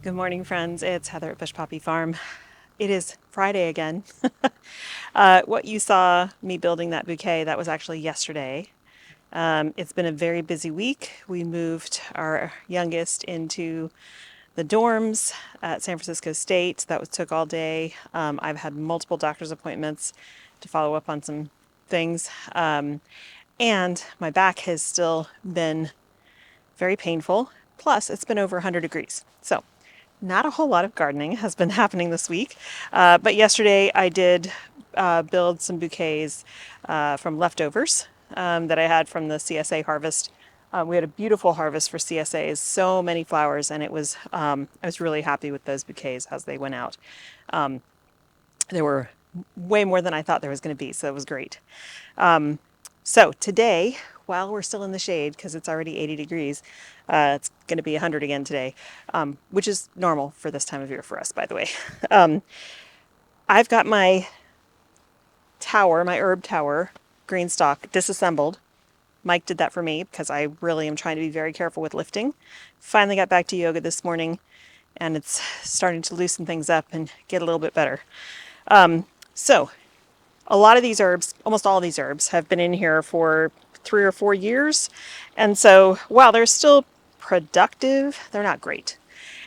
Good morning, friends. It's Heather at Bush Poppy Farm. It is Friday again. What you saw me building that bouquet, that was actually yesterday. It's been a very busy week. We moved our youngest into the dorms at San Francisco State. Took all day. I've had multiple doctor's appointments to follow up on some things. And my back has still been very painful. Plus, it's been over 100 degrees. So not a whole lot of gardening has been happening this week, but yesterday I did build some bouquets from leftovers that I had from the CSA harvest. We had a beautiful harvest for CSAs, so many flowers, and I was really happy with those bouquets as they went out. There were way more than I thought there was going to be, so it was great. So today, while we're still in the shade, because it's already 80 degrees, it's going to be 100 again today, which is normal for this time of year for us, by the way. I've got my tower, my herb tower, Greenstalk, disassembled. Mike did that for me because I really am trying to be very careful with lifting. Finally got back to yoga this morning, and it's starting to loosen things up and get a little bit better. So a lot of these herbs, almost all of these herbs, have been in here for 3 or 4 years. And so while they're still productive, they're not great.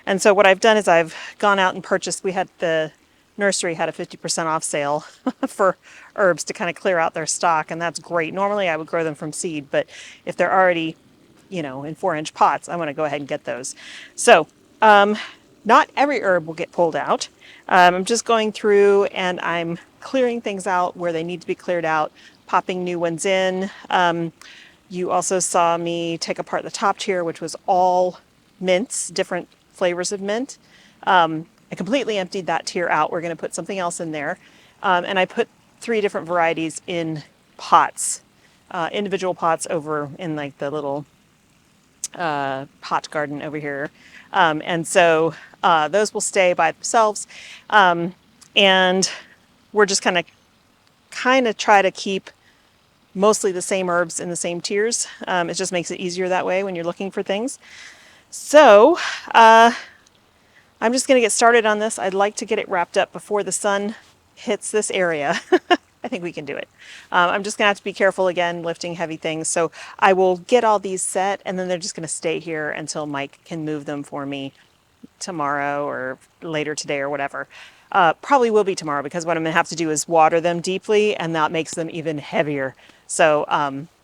And so what I've done is I've gone out and purchased, the nursery had a 50% off sale for herbs to kind of clear out their stock, and that's great. Normally I would grow them from seed, but if they're already, in 4-inch pots, I want to go ahead and get those. So not every herb will get pulled out. I'm just going through and I'm clearing things out where they need to be cleared out, popping new ones in. You also saw me take apart the top tier, which was all mints, different flavors of mint. I completely emptied that tier out. We're going to put something else in there. And I put 3 different varieties in pots, individual pots over in like the little pot garden over here. And so those will stay by themselves. And we're just kind of try to keep mostly the same herbs in the same tiers. It just makes it easier that way when you're looking for things. So I'm just going to get started on this. I'd like to get it wrapped up before the sun hits this area. I think we can do it. I'm just gonna have to be careful again, lifting heavy things. So I will get all these set, and then they're just gonna stay here until Mike can move them for me tomorrow or later today or whatever. Probably will be tomorrow, because what I'm gonna have to do is water them deeply, and that makes them even heavier. So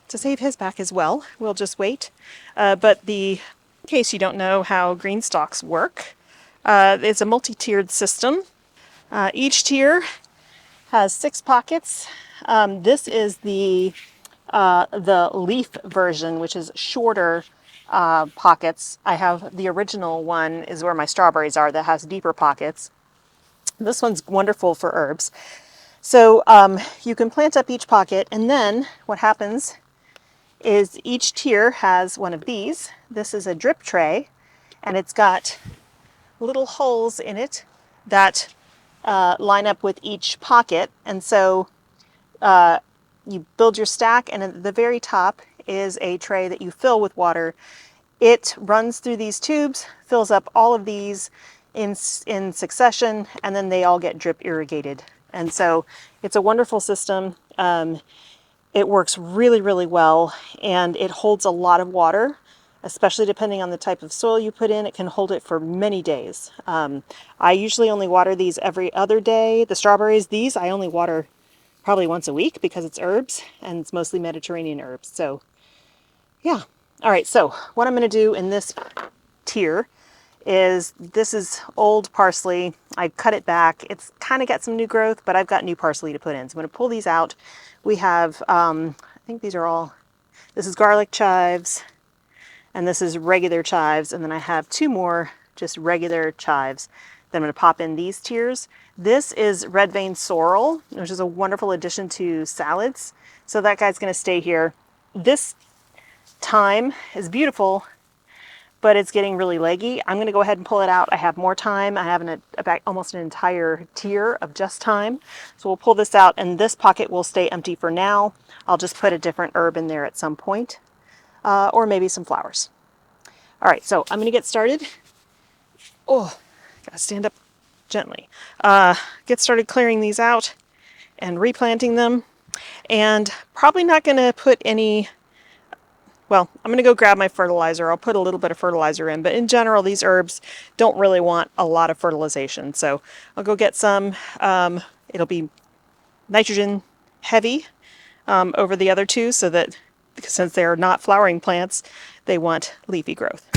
to save his back as well, we'll just wait. In case you don't know how Greenstalks work, it's a multi-tiered system. Each tier has 6 pockets. This is the leaf version, which is shorter pockets. I have the original one is where my strawberries are, that has deeper pockets. This one's wonderful for herbs. So you can plant up each pocket, and then what happens is each tier has one of these. This is a drip tray, and it's got little holes in it that line up with each pocket. And so you build your stack, and at the very top is a tray that you fill with water. It runs through these tubes, fills up all of these in succession, and then they all get drip irrigated. And so it's a wonderful system. It works really, really well, and it holds a lot of water, especially depending on the type of soil you put in. It can hold it for many days. I usually only water these every other day. The strawberries, these I only water probably once a week, because it's herbs, and it's mostly Mediterranean herbs. So yeah. All right, so what I'm going to do in this tier is, this is old parsley. I cut it back. It's kind of got some new growth, but I've got new parsley to put in. So I'm going to pull these out. We have, I think these are all, this is garlic chives, and this is regular chives, and then I have 2 more just regular chives that I'm going to pop in these tiers. This is red vein sorrel, which is a wonderful addition to salads. So that guy's going to stay here. This thyme is beautiful, but it's getting really leggy. I'm going to go ahead and pull it out. I have more thyme. I have almost an entire tier of just thyme. So we'll pull this out, and this pocket will stay empty for now. I'll just put a different herb in there at some point, or maybe some flowers. All right, so I'm going to get started. Oh, gotta stand up gently. Get started clearing these out and replanting them. And probably not going to put any, well, I'm going to go grab my fertilizer. I'll put a little bit of fertilizer in, but in general, these herbs don't really want a lot of fertilization. So I'll go get some. It'll be nitrogen heavy over the other two, so that, since they're not flowering plants, they want leafy growth.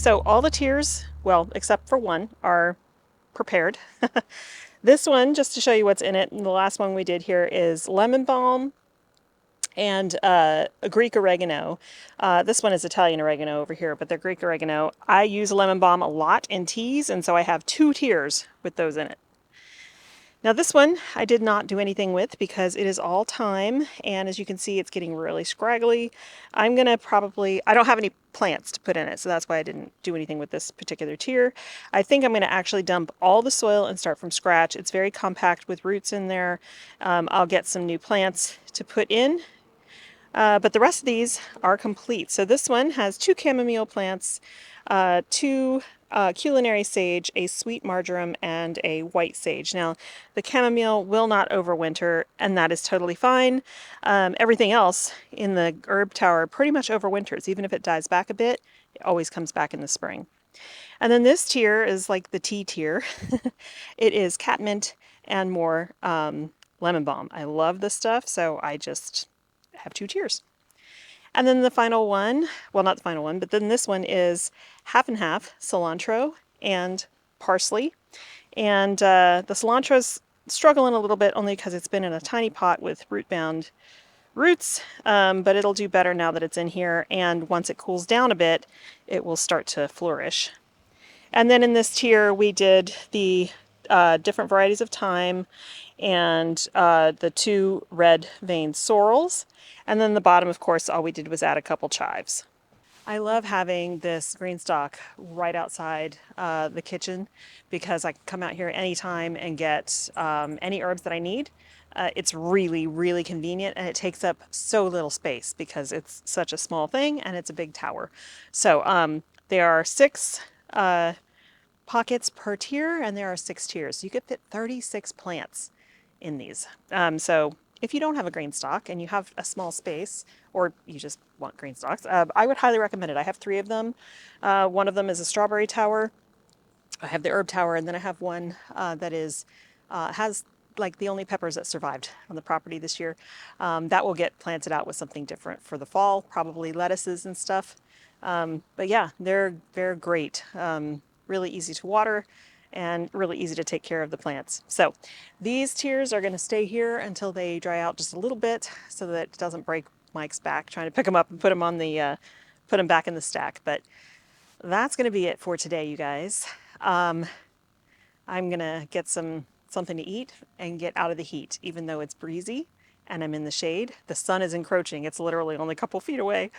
So all the tiers, well, except for one, are prepared. This one, just to show you what's in it, and the last one we did here is lemon balm and a Greek oregano. This one is Italian oregano over here, but they're Greek oregano. I use lemon balm a lot in teas, and so I have 2 tiers with those in it. Now this one I did not do anything with because it is all thyme, and as you can see it's getting really scraggly. I'm gonna probably, I don't have any plants to put in it, so that's why I didn't do anything with this particular tier. I think I'm gonna actually dump all the soil and start from scratch. It's very compact with roots in there. I'll get some new plants to put in, but the rest of these are complete. So this one has 2 chamomile plants, 2 culinary sage, a sweet marjoram, and a white sage. Now, the chamomile will not overwinter, and that is totally fine. Everything else in the herb tower pretty much overwinters. Even if it dies back a bit, it always comes back in the spring. And then this tier is like the tea tier. It is catmint and more lemon balm. I love this stuff, so I just have 2 tiers. And then the final one, well, not the final one, but then this one is half and half cilantro and parsley. And the cilantro's struggling a little bit only because it's been in a tiny pot with root bound roots, but it'll do better now that it's in here. And once it cools down a bit, it will start to flourish. And then in this tier, we did the different varieties of thyme and the 2 red vein sorrels. And then the bottom, of course, all we did was add a couple chives. I love having this Greenstalk right outside the kitchen because I can come out here anytime and get any herbs that I need. It's really, really convenient, and it takes up so little space because it's such a small thing and it's a big tower. So there are 6 pockets per tier, and there are 6 tiers. So you could fit 36 plants in these. So if you don't have a Greenstalk and you have a small space, or you just want Greenstalks, I would highly recommend it. I have 3 of them. One of them is a strawberry tower. I have the herb tower, and then I have one that is has like the only peppers that survived on the property this year. That will get planted out with something different for the fall, probably lettuces and stuff. But yeah, they're great. Really easy to water and really easy to take care of the plants. So these tiers are going to stay here until they dry out just a little bit so that it doesn't break Mike's back trying to pick them up and put them on the put them back in the stack. But that's going to be it for today, you guys. I'm gonna get something to eat and get out of the heat, even though it's breezy and I'm in the shade. The sun is encroaching. It's literally only a couple feet away,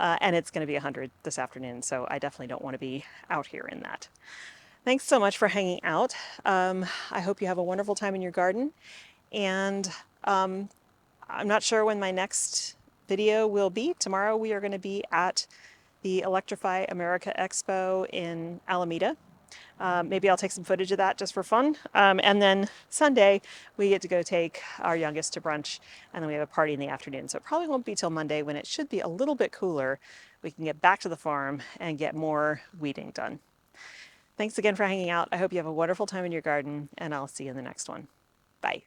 and it's going to be 100 this afternoon, so I definitely don't want to be out here in that. Thanks so much for hanging out. I hope you have a wonderful time in your garden, and I'm not sure when my next video will be. Tomorrow we are going to be at the Electrify America Expo in Alameda. Maybe I'll take some footage of that just for fun. And then Sunday, we get to go take our youngest to brunch, and then we have a party in the afternoon. So it probably won't be till Monday, when it should be a little bit cooler. We can get back to the farm and get more weeding done. Thanks again for hanging out. I hope you have a wonderful time in your garden, and I'll see you in the next one. Bye.